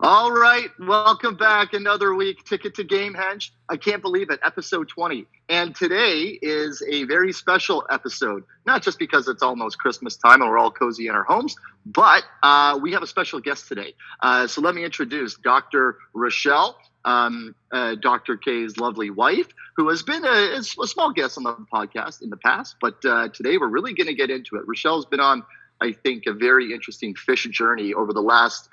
All right, welcome back. Another week, Ticket to Gamehendge. I can't believe it, episode 20. And today is a very special episode, not just because it's almost Christmas time and we're all cozy in our homes, but we have a special guest today. So let me introduce Dr. Rachelle, Dr. K's lovely wife, who has been a small guest on the podcast in the past, but today we're really going to get into it. Rachelle's been on, I think, a very interesting Phish journey over the last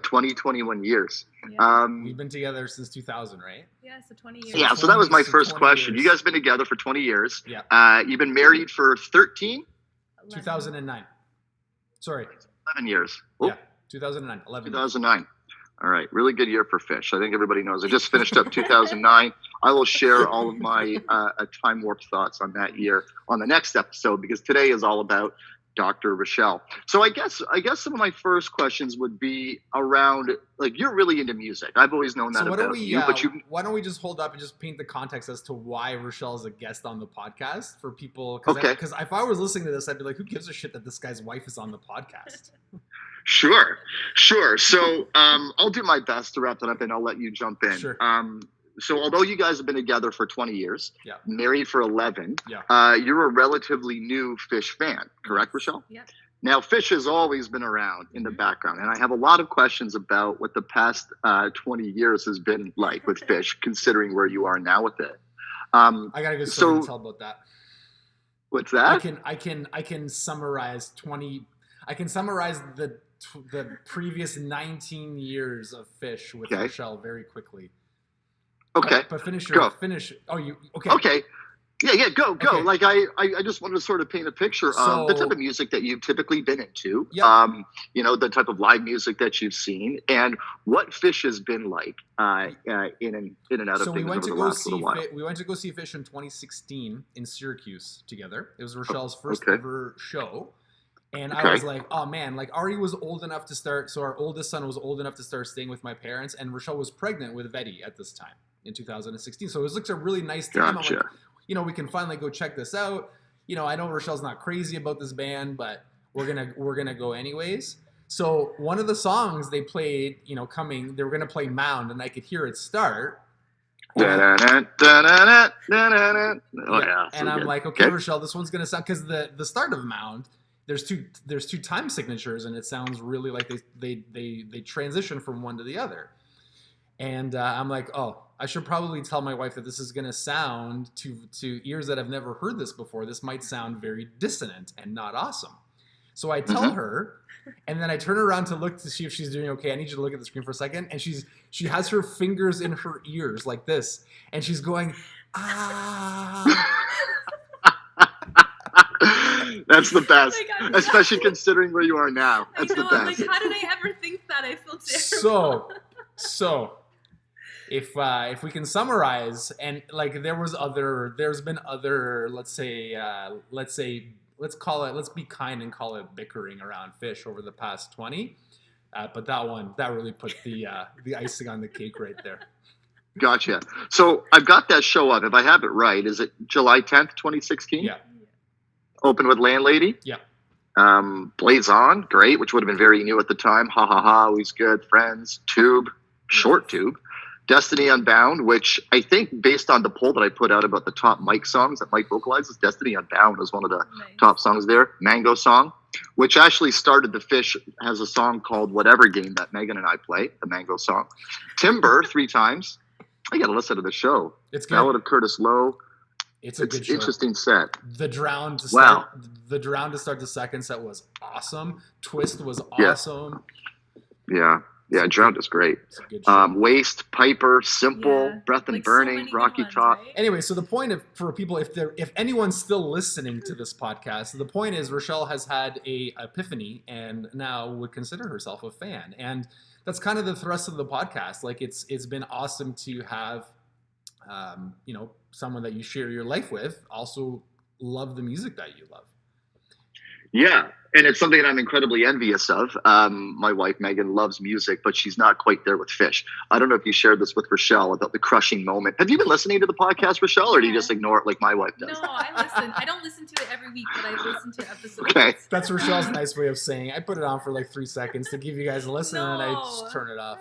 21 years. Yeah. We've been together since 2000, right? Yeah, so 20 years. Yeah, so that was my first question. Years. You guys have been together for 20 years. Yeah. You've been married for 13? 2009. Sorry. 11 years. Oh. Yeah, 2009. 11 2009. All right, really good year for Phish. I think everybody knows. I just finished up 2009. I will share all of my time warp thoughts on that year on the next episode, because today is all about Dr. Rachelle. So I guess some of my first questions would be around, like, you're really into music. I've always known that about you. But why don't we just hold up and just paint the context as to why Rachelle is a guest on the podcast for people? Because if I was listening to this, I'd be like, who gives a shit that this guy's wife is on the podcast? Sure. So I'll do my best to wrap that up, and I'll let you jump in. Sure. So although you guys have been together for 20 years, yeah, married for 11, yeah, you're a relatively new Phish fan, correct, Rachelle? Yeah. Now, Phish has always been around in the background, and I have a lot of questions about what the past 20 years has been like with Phish, considering where you are now with it. I got a good story to tell about that. What's that? I can summarize 20. I can summarize the previous 19 years of Phish with Rachelle very quickly. Okay. But finish. Oh, you okay? Okay. Yeah. Go. Okay. Like I just wanted to sort of paint a picture of the type of music that you've typically been into. Yeah. The type of live music that you've seen, and what Phish has been like in and out of things over the last little while. We went to go see Phish in 2016 in Syracuse together. It was Rachelle's first ever show. And I was like, oh man, like Ari was old enough to start. So our oldest son was old enough to start staying with my parents, and Rachelle was pregnant with Vetti at this time in 2016. So it was like a really nice time. Gotcha. I'm like, we can finally go check this out. I know Rachelle's not crazy about this band, but we're gonna go anyways. So one of the songs they played, they were gonna play Mound, and I could hear it start. And I'm like, okay, Rachelle, this one's gonna sound, because the start of Mound, there's two time signatures, and it sounds really like they transition from one to the other. And I'm like, oh, I should probably tell my wife that this is going to sound to ears that have never heard this before. This might sound very dissonant and not awesome. So I tell her, and then I turn around to look to see if she's doing okay. I need you to look at the screen for a second. And she has her fingers in her ears like this, and she's going, ah. That's the best, especially considering where you are now. That's the best. I'm like, how did I ever think that? I feel terrible. So if we can summarize, and like there's been other, let's be kind and call it bickering around Phish over the past 20, but that really put the icing on the cake right there. Gotcha. So I've got that show up. If I have it right, is it July 10th, 2016? Yeah. Open with Landlady? Yeah. Blaze On, great, which would have been very new at the time. Ha ha ha, always good. Friends, Tube, Short Tube. Destiny Unbound, which I think, based on the poll that I put out about the top Mike songs that Mike vocalizes, Destiny Unbound was one of the top songs there. Mango Song, which actually started the Phish, has a song called Whatever Game that Megan and I play, the Mango Song. Timber, 3 times. I got to listen to the show. It's good. Ballad of Curtis Lowe. It's a good show. Interesting set. The Drown to start the second set was awesome. Twist was awesome. Yeah. Yeah, Drowned is great. Waste, Piper, Simple, Breath and Burning, Rocky Top. Right? Anyway, so the point for people, if anyone's still listening to this podcast, the point is Rachelle has had a epiphany and now would consider herself a fan, and that's kind of the thrust of the podcast. Like it's been awesome to have, someone that you share your life with also love the music that you love. Yeah, and it's something that I'm incredibly envious of. My wife Megan loves music, but she's not quite there with Phish. I don't know if you shared this with Rachelle about the crushing moment. Have you been listening to the podcast, Rachelle, or do you just ignore it like my wife does? No, I listen. I don't listen to it every week, but I listen to episodes. Okay. That's Rachelle's nice way of saying I put it on for like 3 seconds to give you guys a listen, and I No. just turn it off.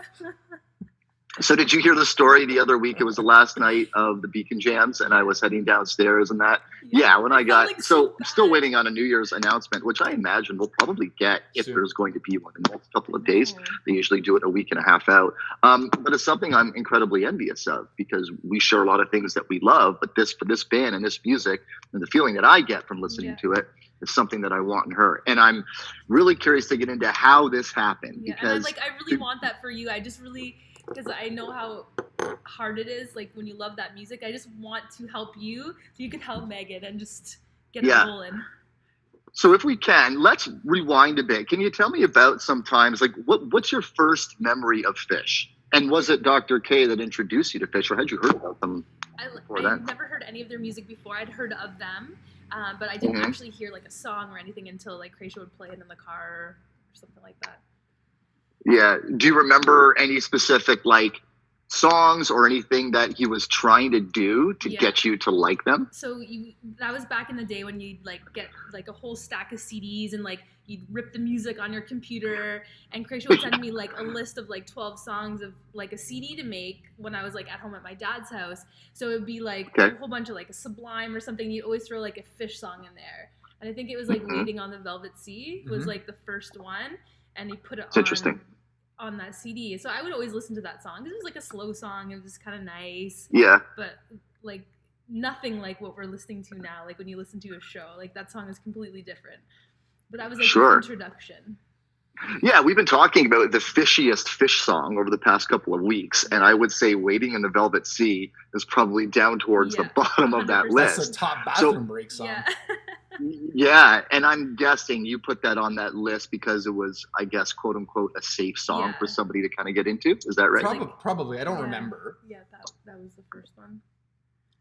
So did you hear the story the other week? It was the last night of the Beacon Jams, and I was heading downstairs and that. Yeah, when I got like so bad. still waiting on a New Year's announcement, which I imagine we'll probably get if Soon. there's going to be one in the next couple of days. Oh. They usually do it a week and a half out. But it's something I'm incredibly envious of because we share a lot of things that we love, but for this band and this music and the feeling that I get from listening to it is something that I want in her. And I'm really curious to get into how this happened because and I really want that for you. I just really, because I know how hard it is, like when you love that music, I just want to help you so you can help Megan and just get it rolling. So if we can, let's rewind a bit. Can you tell me about sometimes, like what's your first memory of Phish? And was it Dr. K that introduced you to Phish, or had you heard about them before then? I'd never heard any of their music before. I'd heard of them, but I didn't actually hear like a song or anything until like Rachelle would play it in the car or something like that. Yeah. Do you remember any specific like songs or anything that he was trying to do to get you to like them? So that was back in the day when you'd like get like a whole stack of CDs and like you'd rip the music on your computer, and Rachelle would send me like a list of like 12 songs of like a CD to make when I was like at home at my dad's house. So it would be like a whole bunch of like a Sublime or something. You always throw like a Phish song in there, and I think it was like Waiting on the Velvet Sea was like the first one, and he put it on that CD. So I would always listen to that song. It was like a slow song. It was kind of nice. Yeah. But like nothing like what we're listening to now. Like when you listen to a show, like that song is completely different. But that was like the introduction. Yeah, we've been talking about the fishiest Phish song over the past couple of weeks, and I would say Waiting in the Velvet Sea is probably down towards the bottom 100%. Of that list. That's a top bathroom break song. Yeah. Yeah, and I'm guessing you put that on that list because it was, I guess, quote unquote, a safe song for somebody to kind of get into. Is that right? Probably. I don't remember. Yeah, that was the first one.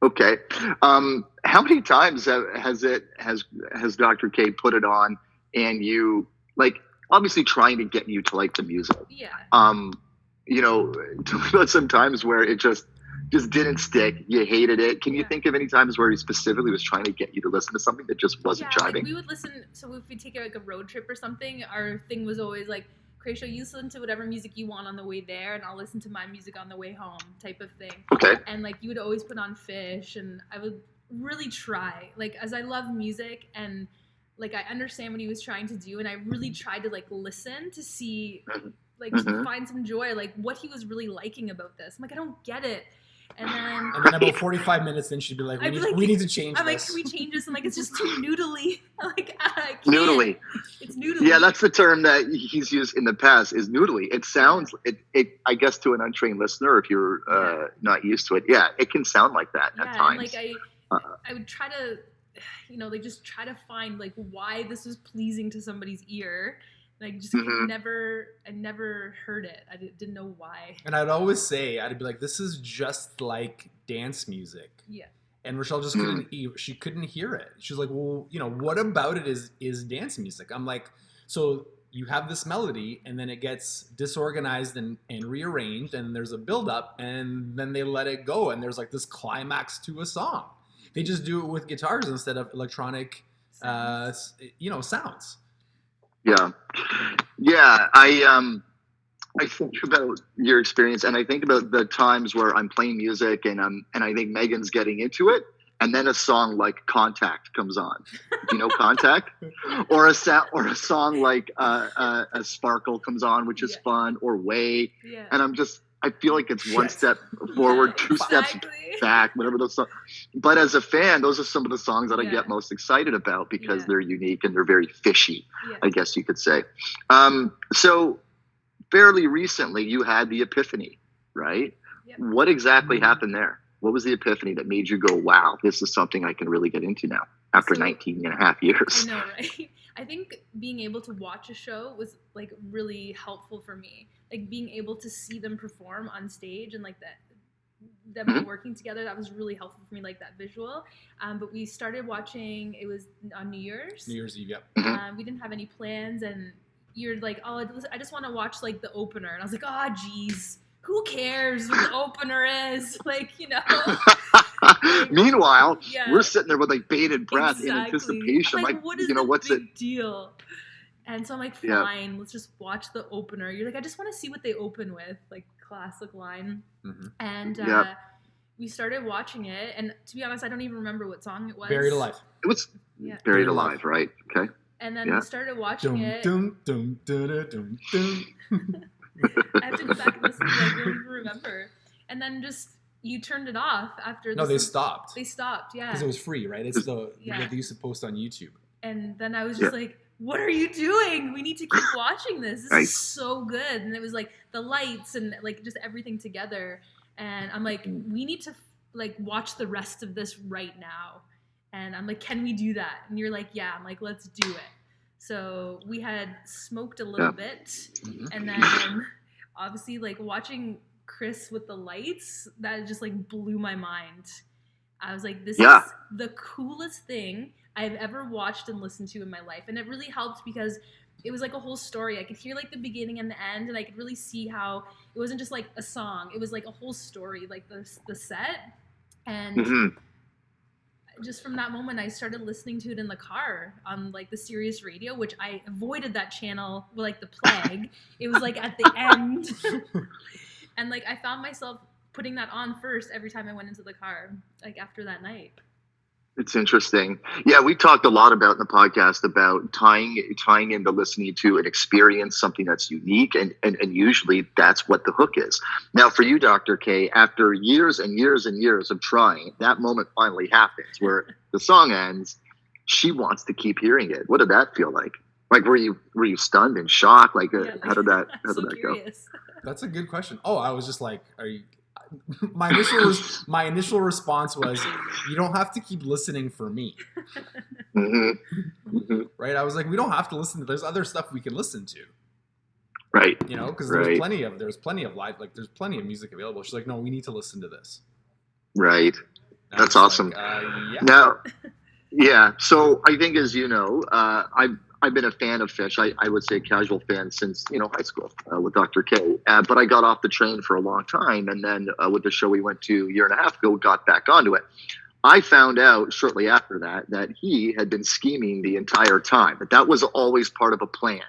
Okay. How many times has Dr. K put it on, and you like obviously trying to get you to like the music? Yeah. You know, about some times where it just didn't stick. You hated it. Can you think of any times where he specifically was trying to get you to listen to something that just wasn't jiving? Like we would listen. So if we take like a road trip or something, our thing was always like, Rachelle, you listen to whatever music you want on the way there, and I'll listen to my music on the way home, type of thing. Okay. And like you would always put on Phish, and I would really try, like, as I love music and like I understand what he was trying to do, and I really tried to like listen to see, like, to find some joy, like what he was really liking about this. I'm like, I don't get it. And then about 45 minutes in, she'd be like, we need to change this. I'm like, can we change this? I'm like, it's just too noodly. I'm like, I can't. Noodly. It's noodly. Yeah, that's the term that he's used in the past, is noodly. It sounds, it I guess to an untrained listener, if you're not used to it, it can sound like that at times. And like I would try to, like just try to find like why this was pleasing to somebody's ear. And I just I never heard it. I didn't know why. And I'd always say, I'd be like, this is just like dance music. Yeah. And Rachelle just couldn't hear it. She's like, well, what about it is dance music? I'm like, so you have this melody, and then it gets disorganized and rearranged, and there's a buildup, and then they let it go, and there's like this climax to a song. They just do it with guitars instead of electronic sounds. Yeah. I think about your experience, and I think about the times where I'm playing music and I think Megan's getting into it, and then a song like Contact comes on. Do you know Contact? or a song like a Sparkle comes on, which is fun, or Way. Yeah. And I feel like it's one step forward, two steps back, whatever those songs. But as a fan, those are some of the songs that I get most excited about because they're unique and they're very fishy, I guess you could say. So fairly recently, you had the epiphany, right? Yep. What exactly happened there? What was the epiphany that made you go, wow, this is something I can really get into now after 19 and a half years? I know, right? I think being able to watch a show was like really helpful for me. Like being able to see them perform on stage and like that, them working together, that was really helpful for me, like that visual. But we started watching, it was on New Year's Eve, yep. We didn't have any plans, and you're like, oh, I just want to watch like the opener, and I was like, oh geez, who cares what the opener is, like, you know. Meanwhile, we're sitting there with like bated breath in Exactly. anticipation, like what is you know, the what's big it deal? And so I'm like, fine, let's just watch the opener. You're like, I just want to see what they open with, like classic line. And we started watching it, and to be honest, I don't even remember what song it was. Buried Alive. It was Buried Alive, right? Okay. And then we started watching it. I have to go back and listen to it. I don't even remember. And then just you turned it off after. No, they stopped. They stopped, yeah. Because it was free, right? It's what they used to post on YouTube. And then I was just like, what are you doing? We need to keep watching this. This is so good. And it was like the lights and like just everything together. And I'm like, we need to like watch the rest of this right now. And I'm like, can we do that? And you're like, yeah. I'm like, let's do it. So we had smoked a little bit. And then obviously like watching Chris with the lights, that just like blew my mind. I was like, this is the coolest thing I've ever watched and listened to in my life. And it really helped because it was like a whole story. I could hear like the beginning and the end, and I could really see how it wasn't just like a song. It was like a whole story, like the set. And just from that moment, I started listening to it in the car on like the Sirius radio, which I avoided that channel like the plague. It was like at the end. And like I found myself putting that on first every time I went into the car, like after that night. It's interesting. Yeah, we talked a lot about in the podcast about tying into listening to an experience, something that's unique, and usually that's what the hook is. Now, for you, Dr. K, after years and years and years of trying, that moment finally happens where the song ends. She wants to keep hearing it. What did that feel like? Like, were you stunned and shocked? Like, how did that go? That's a good question. Oh, I was just like, are you? My initial response was, you don't have to keep listening for me. Right? I was like, we don't have to listen to. There's other stuff we can listen to. Right. You know, because there's plenty of live, like there's plenty of music available. She's like, no, we need to listen to this. Right. That's awesome. Like, Now, so I think, as you know, I've been a fan of Phish. I would say a casual fan since, high school with Dr. K. But I got off the train for a long time. And then with the show we went to a year and a half ago, got back onto it. I found out shortly after that he had been scheming the entire time. That was always part of a plan.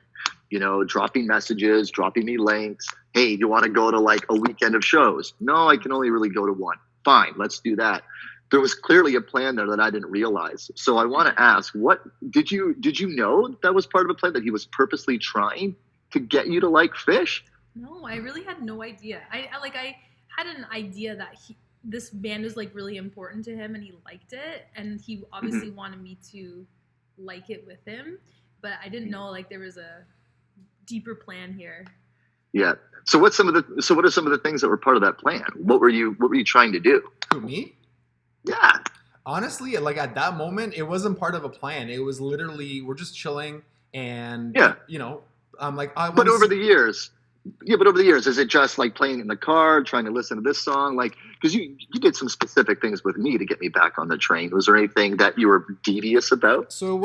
Dropping messages, dropping me links. Hey, do you want to go to like a weekend of shows? No, I can only really go to one. Fine, let's do that. There was clearly a plan there that I didn't realize. So I want to ask, what did you know that was part of a plan, that he was purposely trying to get you to like Phish? No, I really had no idea. I had an idea that this band was like really important to him and he liked it, and he obviously wanted me to like it with him, but I didn't know like there was a deeper plan here. Yeah. So what are some of the things that were part of that plan? What were you trying to do? Who, me? Yeah. Honestly, like at that moment, it wasn't part of a plan. It was literally, we're just chilling and, I'm like, But over the years, is it just like playing in the car, trying to listen to this song? Like, because you did some specific things with me to get me back on the train. Was there anything that you were devious about? So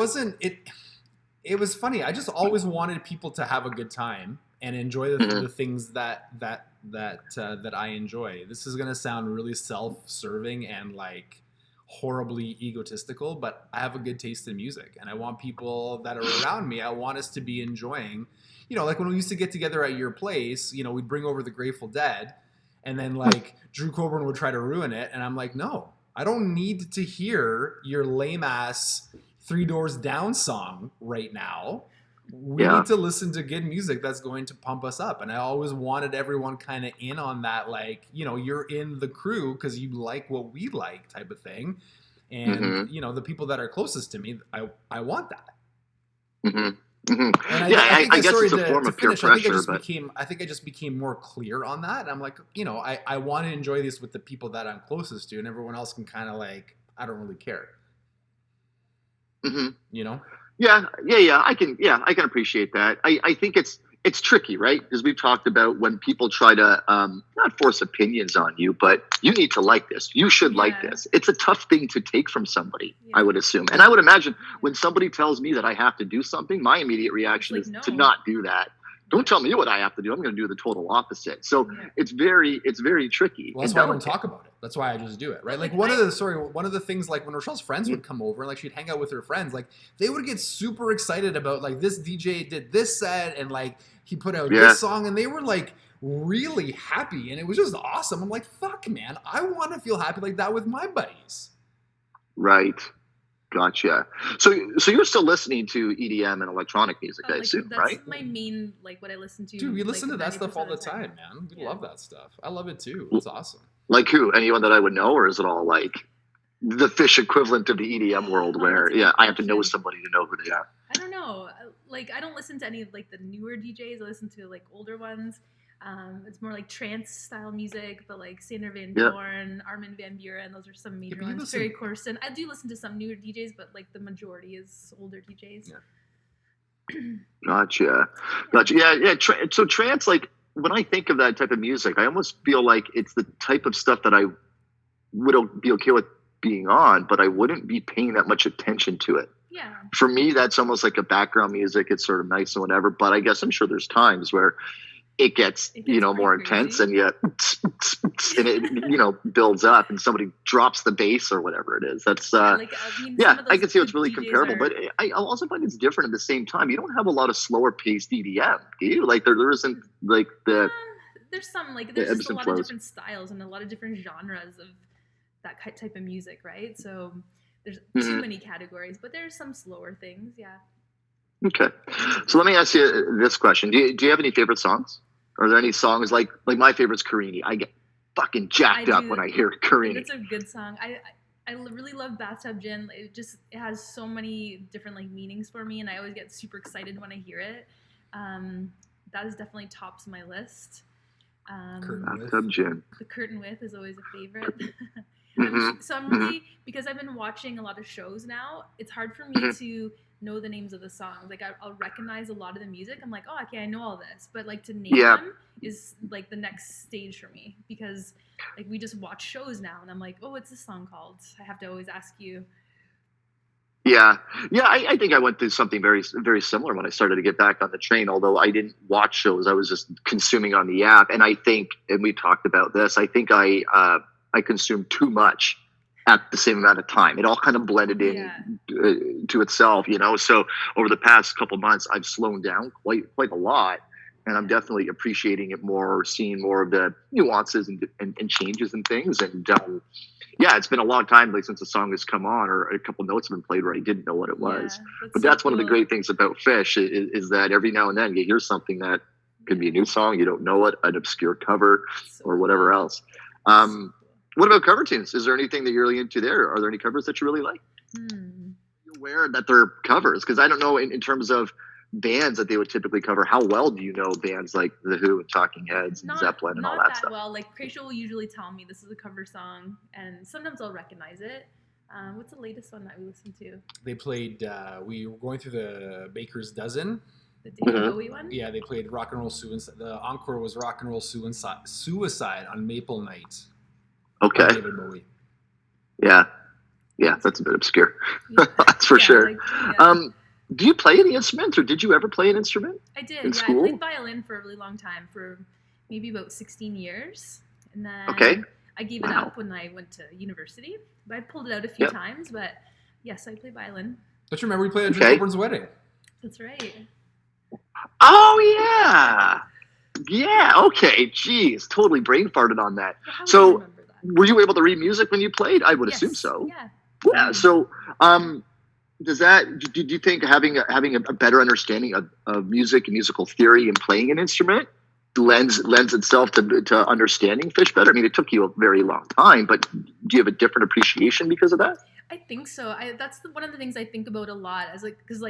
it was funny. I just always wanted people to have a good time and enjoy the things that I enjoy. This is gonna sound really self-serving and like horribly egotistical, but I have a good taste in music, and I want people that are around me, I want us to be enjoying. Like when we used to get together at your place, we'd bring over the Grateful Dead, and then like Drew Coburn would try to ruin it, and I'm like, no, I don't need to hear your lame ass Three Doors Down song right now. We need to listen to good music that's going to pump us up. And I always wanted everyone kind of in on that, like, you're in the crew because you like what we like type of thing. And, the people that are closest to me, I want that. And I guess it's a form of peer pressure. I think I just became more clear on that. And I'm like, I want to enjoy this with the people that I'm closest to, and everyone else can kind of like, I don't really care. Yeah, I can appreciate that. I think it's it's tricky, right? Because we've talked about when people try to not force opinions on you, but you need to like this. You should like this. It's a tough thing to take from somebody, I would assume. And I would imagine when somebody tells me that I have to do something, my immediate reaction is to not do that. Don't tell me what I have to do. I'm going to do the total opposite. So it's very tricky. Well, that's why I don't talk about it. That's why I just do it, right? Like one of the things, like when Rachelle's friends would come over and like she'd hang out with her friends, like they would get super excited about like this DJ did this set and like he put out this song, and they were like really happy, and it was just awesome. I'm like, fuck, man, I want to feel happy like that with my buddies. Right. Gotcha. So you're still listening to EDM and electronic music, I assume, right? That's my main, like, what I listen to. Dude, we listen to that stuff all the time, man. We love that stuff. I love it too. It's awesome. Like who? Anyone that I would know, or is it all like the Phish equivalent of the EDM world where, I have to know somebody to know who they are? I don't know. Like, I don't listen to any of, like, the newer DJs. I listen to, like, older ones. It's more like trance style music, but like Sander Van Doorn, Armin van Buuren, those are some major ones. Ferry Corsten. I do listen to some newer DJs, but like the majority is older DJs. Gotcha. Yeah. So trance, like when I think of that type of music, I almost feel like it's the type of stuff that I would be okay with being on, but I wouldn't be paying that much attention to it. Yeah. For me, that's almost like a background music. It's sort of nice and whatever, but I guess I'm sure there's times where it gets more intense, and yet and it builds up, and somebody drops the bass or whatever it is. That's I can see it's really comparable, but I also find it's different at the same time. You don't have a lot of slower paced EDM, do you? Like there isn't like the there's some like there's just a lot of different styles and a lot of different genres of that type of music, right? So there's too many categories, but there's some slower things, Okay, so let me ask you this question: Do you have any favorite songs? Are there any songs like my favorite's Carini? I get fucking jacked up when I hear Carini. It's a good song. I really love Bathtub Gin. It has so many different like meanings for me, and I always get super excited when I hear it. That is definitely tops my list. Bathtub Gin. The Curtain With is always a favorite. So I'm really, because I've been watching a lot of shows now, it's hard for me to know the names of the songs. Like I'll recognize a lot of the music. I'm like, oh, okay, I know all this. But like to name them is like the next stage for me, because like we just watch shows now, and I'm like, oh, what's this song called? I have to always ask you. Yeah. I think I went through something very, very similar when I started to get back on the train. Although I didn't watch shows, I was just consuming on the app. And I think, and we talked about this, I think I consumed too much at the same amount of time. It all kind of blended in to itself, So over the past couple months, I've slowed down quite a lot, and I'm definitely appreciating it more, seeing more of the nuances and changes and things. And it's been a long time since a song has come on or a couple notes have been played where I didn't know what it was. But that's one of the great things about Phish is that every now and then you hear something that could be a new song, you don't know it, an obscure cover or whatever else. What about cover tunes? Is there anything that you're really into there? Are there any covers that you really like? You're aware that they're covers? Because I don't know in terms of bands that they would typically cover. How well do you know bands like The Who and Talking Heads and Zeppelin and all that stuff? Well, like Rachelle will usually tell me this is a cover song, and sometimes I'll recognize it. What's the latest one that we listened to? They played. We were going through the Baker's Dozen. The David Bowie one? Yeah, they played Rock and Roll Suicide. The encore was Rock and Roll Suicide on Maple Night. Okay. David Bowie. Yeah, that's a bit obscure. That's for sure. Do you play any instruments, or did you ever play an instrument? I did. In school? I played violin for a really long time, for maybe about 16 years, and then I gave it up when I went to university. But I pulled it out a few times. But yes, I play violin. Don't you remember we played at Drew Coburn's wedding? That's right. Oh yeah. Yeah. Okay. Jeez, totally brain farted on that. Well, so. Were you able to read music when you played? I would assume so. Yeah. So, did you think having a better understanding of music and musical theory and playing an instrument lends itself to understanding Phish better? I mean, it took you a very long time, but do you have a different appreciation because of that? I think so. That's one of the things I think about a lot, as because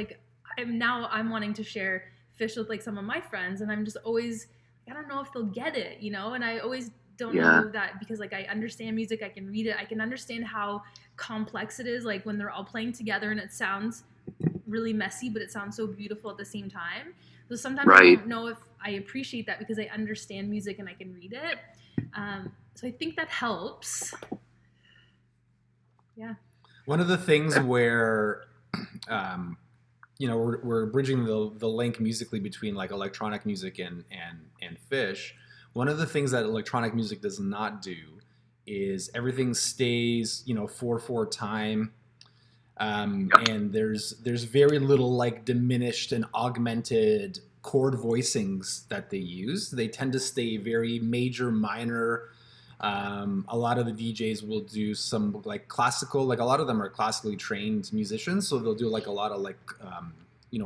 I'm wanting to share Phish with some of my friends, and I'm just always, I don't know if they'll get it, and I always don't know that, because I understand music, I can read it, I can understand how complex it is, when they're all playing together and it sounds really messy, but it sounds so beautiful at the same time. So sometimes I don't know if I appreciate that because I understand music and I can read it. So I think that helps. Yeah. One of the things where, we're bridging the link musically between like electronic music and Phish. One of the things that electronic music does not do is everything stays, 4/4 time. And there's very little like diminished and augmented chord voicings that they use. They tend to stay very major, minor. A lot of the DJs will do some like classical, like a lot of them are classically trained musicians, so they'll do like a lot of like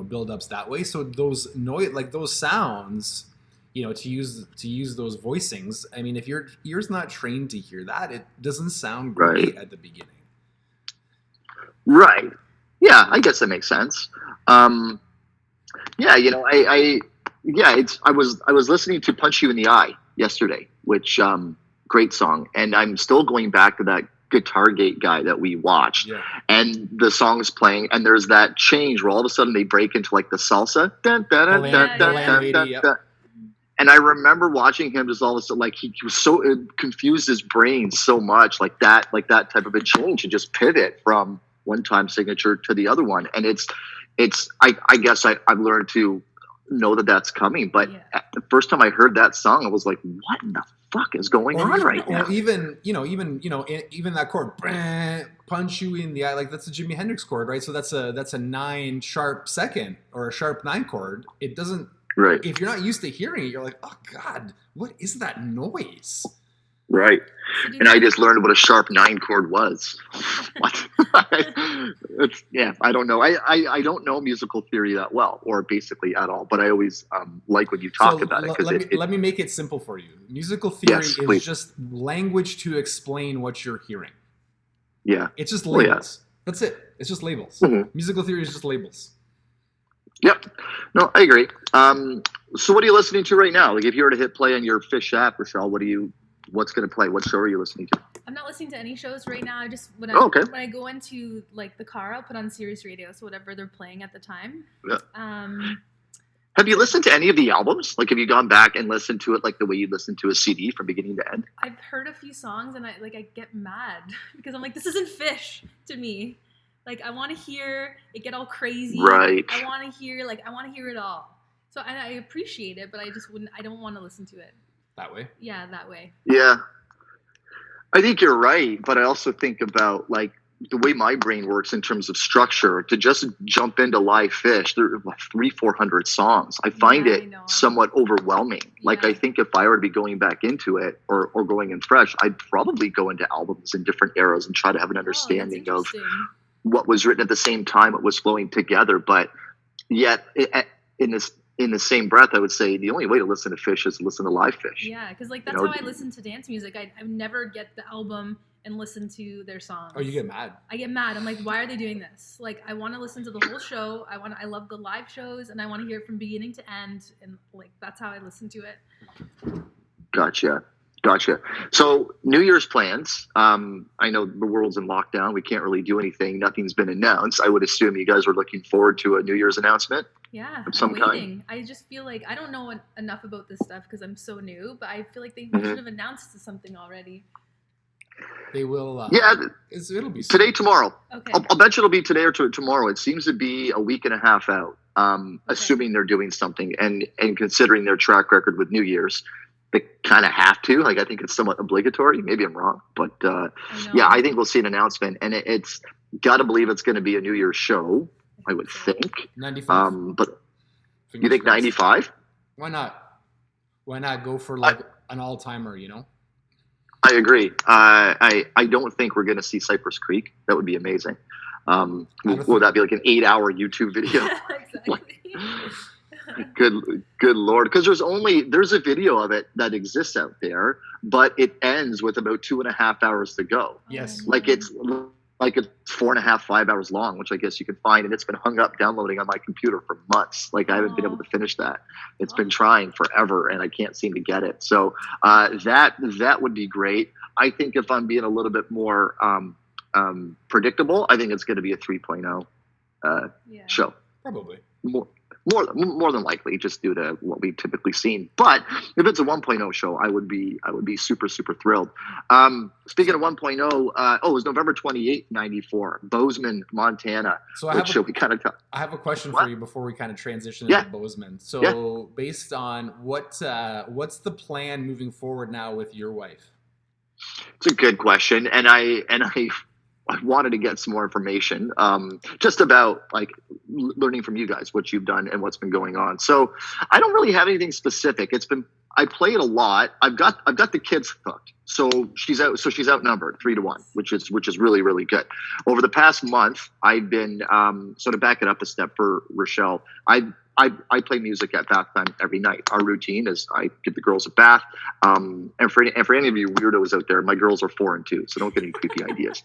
build-ups that way. So those those sounds, to use those voicings. I mean, if your ear's not trained to hear that, it doesn't sound great at the beginning. Right. Yeah, I guess that makes sense. I was listening to Punch You in the Eye yesterday, which great song, and I'm still going back to that Guitar Gate guy that we watched, and the song is playing, and there's that change where all of a sudden they break into like the salsa, and I remember watching him just all of a sudden, like he was so confused his brain so much, like that type of a change, and just pivot from one time signature to the other one, and I guess I've learned to know that that's coming, but the first time I heard that song, I was like, what in the fuck is going on right now? Even that chord, punch you in the eye, like that's a Jimi Hendrix chord, right? So that's a 9 sharp second or a sharp 9 chord. It doesn't. Right. If you're not used to hearing it, you're like, oh God, what is that noise? Right. And I just learned what a sharp 9 chord was. What? I don't know. I don't know musical theory that well, or basically at all, but I always like when you talk about it. Let me make it simple for you. Musical theory is just language to explain what you're hearing. Yeah. It's just labels. That's it. It's just labels. Mm-hmm. Musical theory is just labels. Yep. No, I agree. So what are you listening to right now? Like if you were to hit play on your Phish app, Rachelle, what's going to play? What show are you listening to? I'm not listening to any shows right now. I just when I go into like the car, I'll put on Sirius Radio, so whatever they're playing at the time. Yeah. Have you listened to any of the albums? Like, have you gone back and listened to it like the way you listen to a CD from beginning to end? I've heard a few songs and I get mad because I'm like, this isn't Phish to me. Like, I want to hear it get all crazy. Right. I want to hear it all. So I appreciate it, but I don't want to listen to it. That way? Yeah, that way. Yeah. I think you're right, but I also think about like the way my brain works in terms of structure, to just jump into live Phish. There are like 300-400 songs. I find it somewhat overwhelming. Yeah. Like I think if I were to be going back into it or going in fresh, I'd probably go into albums in different eras and try to have an understanding of what was written at the same time, what was flowing together. But yet in the same breath, I would say the only way to listen to Phish is to listen to live Phish. Yeah, because like that's how I listen to dance music. I never get the album and listen to their songs. Oh, you get mad? I get mad. I'm like, why are they doing this? Like, I want to listen to the whole show. I love the live shows, and I want to hear it from beginning to end. And like, that's how I listen to it. Gotcha. So New Year's plans. I know the world's in lockdown. We can't really do anything. Nothing's been announced. I would assume you guys were looking forward to a New Year's announcement. Yeah, of some kind. I just feel like I don't know enough about this stuff because I'm so new, but I feel like they should have announced something already. They will. It'll be today, tomorrow. Okay. I'll bet you it'll be today or tomorrow. It seems to be a week and a half out. Assuming they're doing something and considering their track record with New Year's, they kind of have to. Like, I think it's somewhat obligatory. Maybe I'm wrong, but I think we'll see an announcement, and it's got to believe it's going to be a New Year's show. I would think 95. But you think 95? Why not? Why not go for like an all-timer? I agree. I don't think we're going to see Cypress Creek. That would be amazing. Would that be like an 8-hour YouTube video? Exactly. Good Lord. Because there's a video of it that exists out there, but it ends with about 2.5 hours to go. Yes. Like it's 4.5, 5 hours long, which I guess you can find, and it's been hung up downloading on my computer for months. Like I haven't been able to finish that. It's been trying forever, and I can't seem to get it. So that would be great. I think if I'm being a little bit more Mm-hmm. predictable, I think it's going to be a 3.0 show. Probably More than likely, just due to what we've typically seen. But if it's a 1.0 show, I would be super thrilled. Speaking of 1.0, it was November 28th, 94, Bozeman, Montana. So I have a question for you before we kind of transition into Bozeman. So based on what's the plan moving forward now with your wife? It's a good question, and I wanted to get some more information, just about like learning from you guys what you've done and what's been going on. So I don't really have anything specific. I play it a lot. I've got the kids hooked. So she's outnumbered 3-1, which is really, really good. Over the past month, I've been, so to back it up a step for Rachelle, I play music at bath time every night. Our routine is I give the girls a bath. And for any of you weirdos out there, my girls are 4 and 2, so don't get any creepy ideas.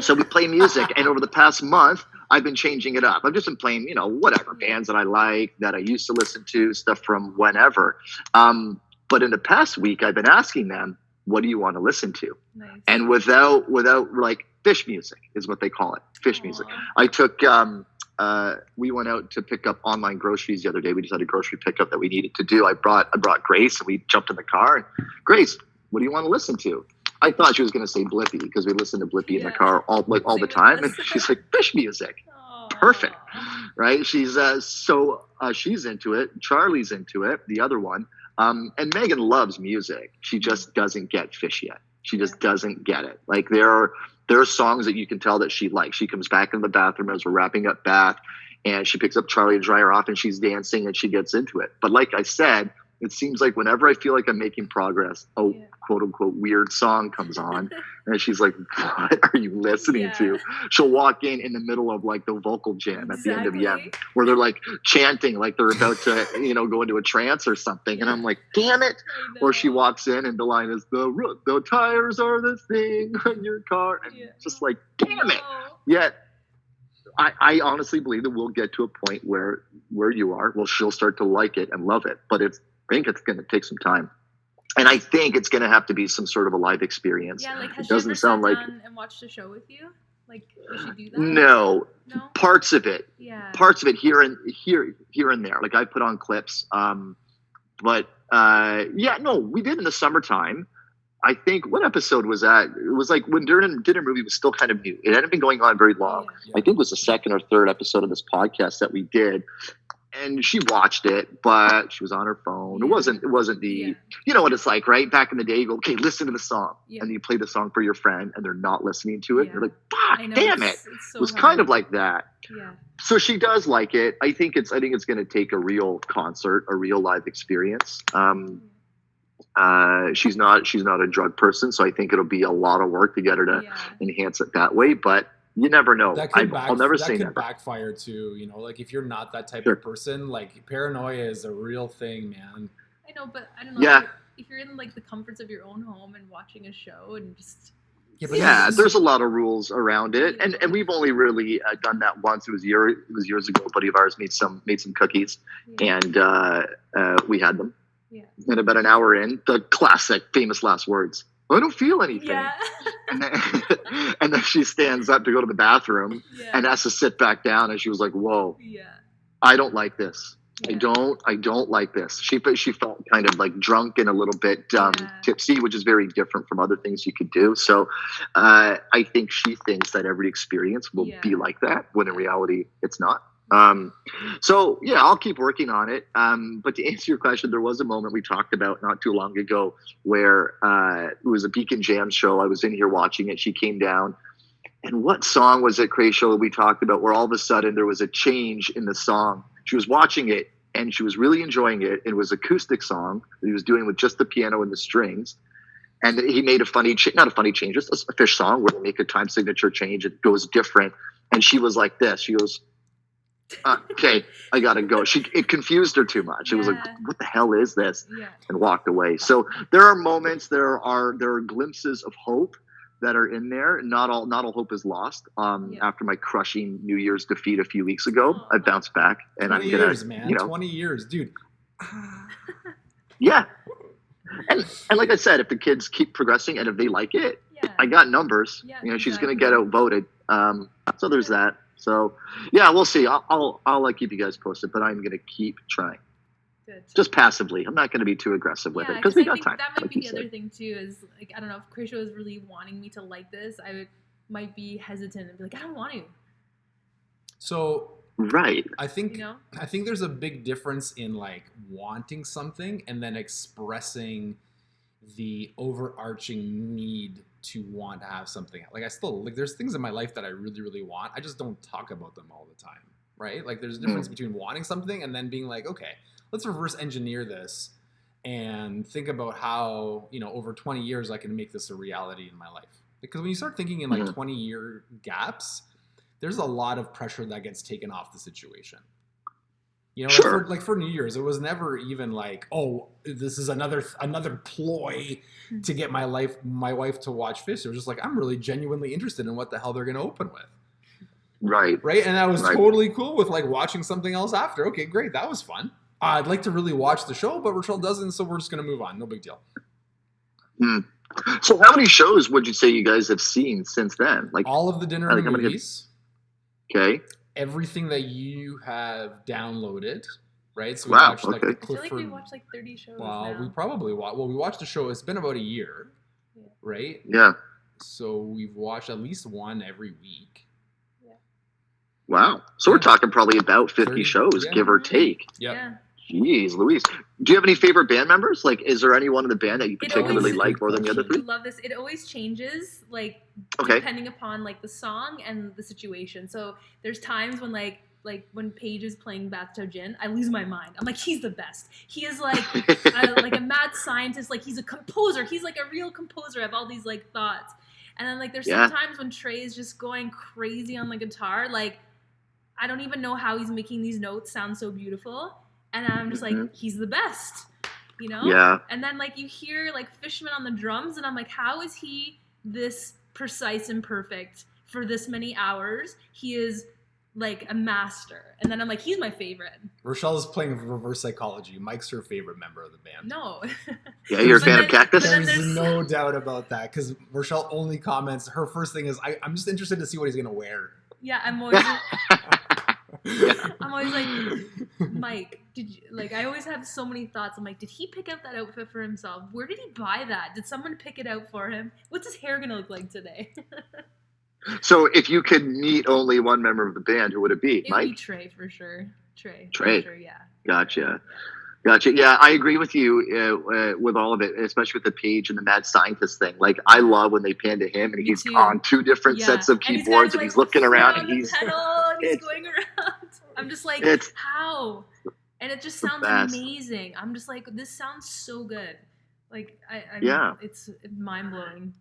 So we play music, and over the past month, I've been changing it up. I've just been playing, whatever bands that I like, that I used to listen to, stuff from whenever. But in the past week, I've been asking them, what do you want to listen to? Nice. And without like Phish music is what they call it. Phish music. I took, we went out to pick up online groceries the other day. We just had a grocery pickup that we needed to do. I brought Grace, and we jumped in the car. And Grace, what do you want to listen to? I thought she was going to say Blippi, because we listen to Blippi in the car all the time. And she's like, Phish music. Aww. Perfect. Right? She's she's into it. Charlie's into it, the other one. And Megan loves music. She just doesn't get Phish yet. She just doesn't get it. Like there are songs that you can tell that she likes. She comes back in the bathroom as we're wrapping up bath, and she picks up Charlie to dry her off, and she's dancing, and she gets into it. But like I said, it seems like whenever I feel like I'm making progress, quote unquote weird song comes on, and she's like, what are you listening to? She'll walk in the middle of like the vocal jam at the end of the end, where they're like chanting like they're about to go into a trance or something, and I'm like, damn it. Or she walks in and the line is, the tires are the thing on your car, and just like, damn it. Yet I honestly believe that we'll get to a point where you are, she'll start to like it and love it, but I think it's going to take some time. And I think it's going to have to be some sort of a live experience. Yeah, like, has it doesn't she ever sound sat like down and watched a show with you? Like, does she do that? No. Parts of it. Yeah. Parts of it here and there. Like I put on clips. We did in the summertime. I think, what episode was that? It was like when Dinner Movie was still kind of new. It hadn't been going on very long. Yeah. I think it was the second or third episode of this podcast that we did. And she watched it, but she was on her phone. Yeah. It wasn't the, you know what it's like, right? Back in the day, you go, okay, listen to the song. Yeah. And you play the song for your friend, and they're not listening to it. Yeah. You're like, fuck, damn it. It was kind of like that. Yeah. So she does like it. I think it's going to take a real concert, a real live experience. She's not a drug person, so I think it'll be a lot of work to get her to enhance it that way. But you never know. I'll never say never. That could backfire too. Like if you're not that type of person, like paranoia is a real thing, man. I know, but I don't know. Yeah. If you're in like the comforts of your own home and watching a show and just there's a lot of rules around it, and we've only really done that once. It was years ago. A buddy of ours made some cookies, and we had them. Yeah. And about an hour in, the classic famous last words, I don't feel anything. Yeah. and then she stands up to go to the bathroom and has to sit back down, and she was like, whoa, I don't like this. Yeah. I don't like this. She felt kind of like drunk and a little bit tipsy, which is very different from other things you could do. So I think she thinks that every experience will be like that, when in reality it's not. I'll keep working on it. But to answer your question, there was a moment we talked about not too long ago where it was a Beacon Jam show. I was in here watching it. She came down, and what song was it, Rachelle, we talked about, where all of a sudden there was a change in the song. She was watching it and she was really enjoying it. It was an acoustic song that he was doing with just the piano and the strings. And he made just a Phish song where they make a time signature change. It goes different. And she was like this. She goes, okay, I gotta go. It confused her too much. It was like, what the hell is this? Yeah. And walked away. So there are moments, there are glimpses of hope that are in there. Not all hope is lost. After my crushing New Year's defeat a few weeks ago, I bounced back, and 20 years, man. 20 years, dude. Yeah. And like I said, if the kids keep progressing and if they like it, I got numbers. Yeah, she's gonna get outvoted. So there's that. So, yeah, we'll see. I'll keep you guys posted, but I'm gonna keep trying. Good. Just passively. I'm not gonna be too aggressive with it because we got time. That might like be the other thing too. Is like, I don't know if Krisha is really wanting me to like this. Might be hesitant and be like, I don't want to. So right. I think there's a big difference in like wanting something and then expressing the overarching need to want to have something. Like there's things in my life that I really, really want. I just don't talk about them all the time, right? Like there's a difference between wanting something and then being like, okay, let's reverse engineer this and think about how, over 20 years I can make this a reality in my life. Because when you start thinking in like 20-year gaps, there's a lot of pressure that gets taken off the situation. Sure. Like for New Year's, it was never even like, oh, this is another ploy to get my wife to watch Phish. It was just like, I'm really genuinely interested in what the hell they're going to open with. Right. Right. And I was totally cool with like watching something else after. Okay, great. That was fun. I'd like to really watch the show, but Rachelle doesn't, so we're just going to move on. No big deal. So how many shows would you say you guys have seen since then? Like all of the dinner movies. Okay. Everything that you have downloaded, right? So we watched like the Clifford. I feel like we watched like 30 shows. Well, now. we probably we watched a show. It's been about a year, right? Yeah. So we've watched at least one every week. Yeah. Wow. So we're talking probably about 50 30, shows, give or take. Yep. Yeah. Jeez, Louise. Do you have any favorite band members? Like, is there anyone in the band that you particularly like more than the other three? I love this. It always changes, like, depending upon, like, the song and the situation. So there's times when, like when Paige is playing Bathtub Gin, I lose my mind. I'm like, he's the best. He is, like, like a mad scientist. Like, he's a composer. He's, like, a real composer. I have all these, like, thoughts. And then, like, there's sometimes when Trey is just going crazy on the guitar. Like, I don't even know how he's making these notes sound so beautiful. And I'm just like, he's the best, Yeah. And then, like, you hear, like, Fishman on the drums, and I'm like, how is he this precise and perfect for this many hours? He is, like, a master. And then I'm like, he's my favorite. Rachelle is playing reverse psychology. Mike's her favorite member of the band. No. Yeah, you're a fan of Cactus? There's no doubt about that, because Rachelle only comments, her first thing is, I'm just interested to see what he's going to wear. Yeah, I'm always... I'm always like, Mike, did you, like, I always have so many thoughts. I'm like, did he pick out that outfit for himself? Where did he buy that? Did someone pick it out for him? What's his hair going to look like today? So if you could meet only one member of the band, who would it be? Mike? It would be Trey, for sure. Trey. For sure, yeah. Gotcha. Yeah, I agree with you with all of it, especially with the Page and the mad scientist thing. Like, I love when they pan to him and he's on two different sets of keyboards and he's looking around and he's going around. I'm just like, how? And it just sounds amazing. I'm just like, this sounds so good. Like, it's mind blowing.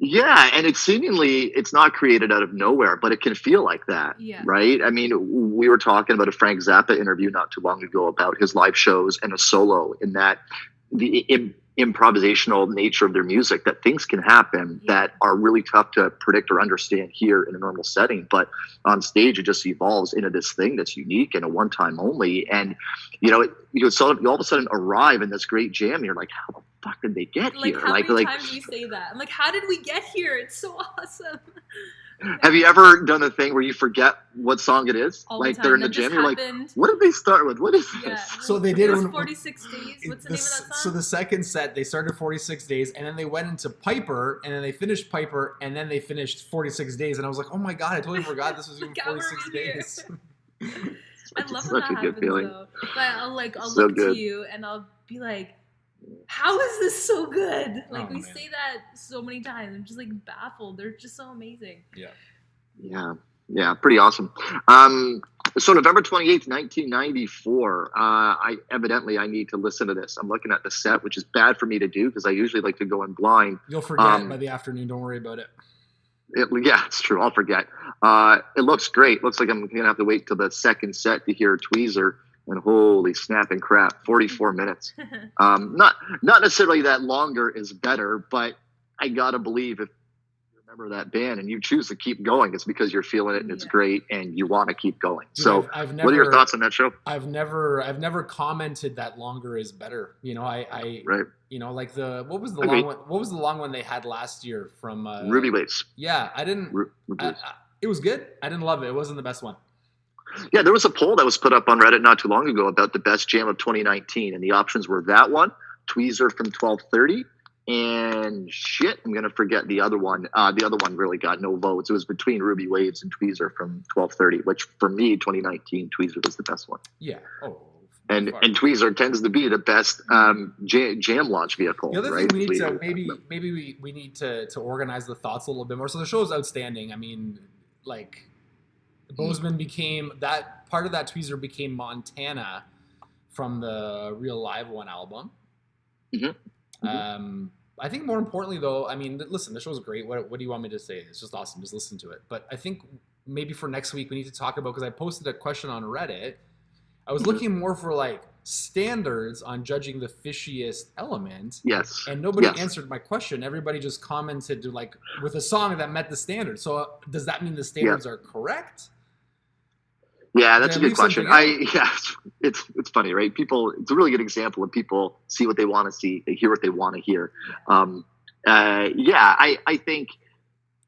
Yeah, and it's not created out of nowhere, but it can feel like that, right? I mean, we were talking about a Frank Zappa interview not too long ago about his live shows and a solo, in that the improvisational nature of their music, that things can happen that are really tough to predict or understand here in a normal setting, but on stage it just evolves into this thing that's unique and a one-time only. And you all of a sudden arrive in this great jam and you're like, how the fuck did they get here? How many times do you say that? I'm like, how did we get here? It's so awesome. Have you ever done a thing where you forget what song it is? All like the time. They're in the gym, you're like, what did they start with? What is this? So they did 46 Days. What's the name of that song? So the second set, they started 46 Days, and then they went into Piper, and then they finished Piper, and then they finished 46 Days, and I was like, oh my god, I totally forgot this was even 46 days. I love when that happens, though. But I'll look to you, and I'll be like, how is this so good? Like, we say that so many times. I'm just, like, baffled. They're just so amazing. Yeah, pretty awesome. So November 28th, 1994, I need to listen to this. I'm looking at the set, which is bad for me to do because I usually like to go in blind. You'll forget by the afternoon. Don't worry about it. Yeah, it's true. I'll forget. It looks great. Looks like I'm going to have to wait till the second set to hear Tweezer. And holy snapping crap, 44 minutes. Not necessarily that longer is better, but I got to believe if you remember that band and you choose to keep going, it's because you're feeling it and it's great and you want to keep going. So what are your thoughts on that show? I've never commented that longer is better. Right. Like what was the long one they had last year from Ruby Waves. Yeah, I didn't. It was good. I didn't love it. It wasn't the best one. Yeah, there was a poll that was put up on Reddit not too long ago about the best jam of 2019, and the options were that one, Tweezer from 1230, and shit, I'm going to forget the other one. The other one really got no votes. It was between Ruby Waves and Tweezer from 1230, which for me, 2019, Tweezer was the best one. Yeah. Oh. And Tweezer tends to be the best jam launch vehicle. The other right? thing we need to maybe we need to organize the thoughts a little bit more. So the show is outstanding. I mean, like Bozeman became that part of that Tweezer became Montana from the Real Live One album. I think more importantly though, I mean, listen, the show's great. What do you want me to say? It's just awesome. Just listen to it. But I think maybe for next week we need to talk about, because I posted a question on Reddit. I was looking more for like standards on judging the fishiest element. Yes. And nobody answered my question. Everybody just commented like with a song that met the standard. So does that mean the standards are correct? Yeah, that's a good question. It's funny, right? People, it's a really good example of people see what they want to see, they hear what they want to hear. I think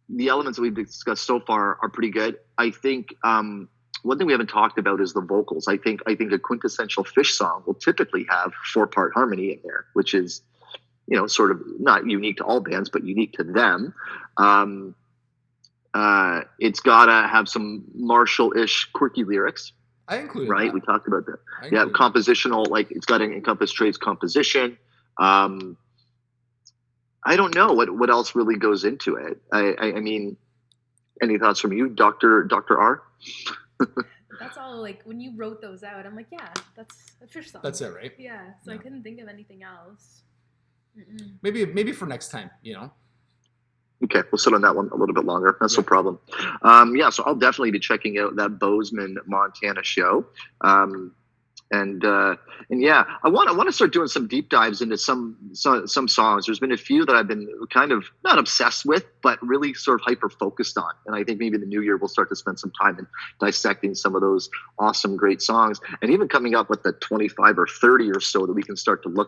the elements that we've discussed so far are pretty good. I think one thing we haven't talked about is the vocals. I think a quintessential Phish song will typically have 4-part harmony in there, which is, sort of not unique to all bands, but unique to them. It's gotta have some Marshall-ish quirky lyrics. I included right. That. We talked about that. Yeah, compositional. Like it's got to encompass Trey's composition. I don't know what else really goes into it. I mean, any thoughts from you, Dr. R? That's all. Like when you wrote those out, I'm like, yeah, that's a Phish song. That's it, right? Yeah. So I couldn't think of anything else. Maybe for next time, Okay, we'll sit on that one a little bit longer. That's no problem. So I'll definitely be checking out that Bozeman, Montana show. I want to start doing some deep dives into some songs. There's been a few that I've been kind of not obsessed with, but really sort of hyper focused on. And I think maybe in the new year we'll start to spend some time in dissecting some of those awesome, great songs, and even coming up with the 25 or 30 or so that we can start to look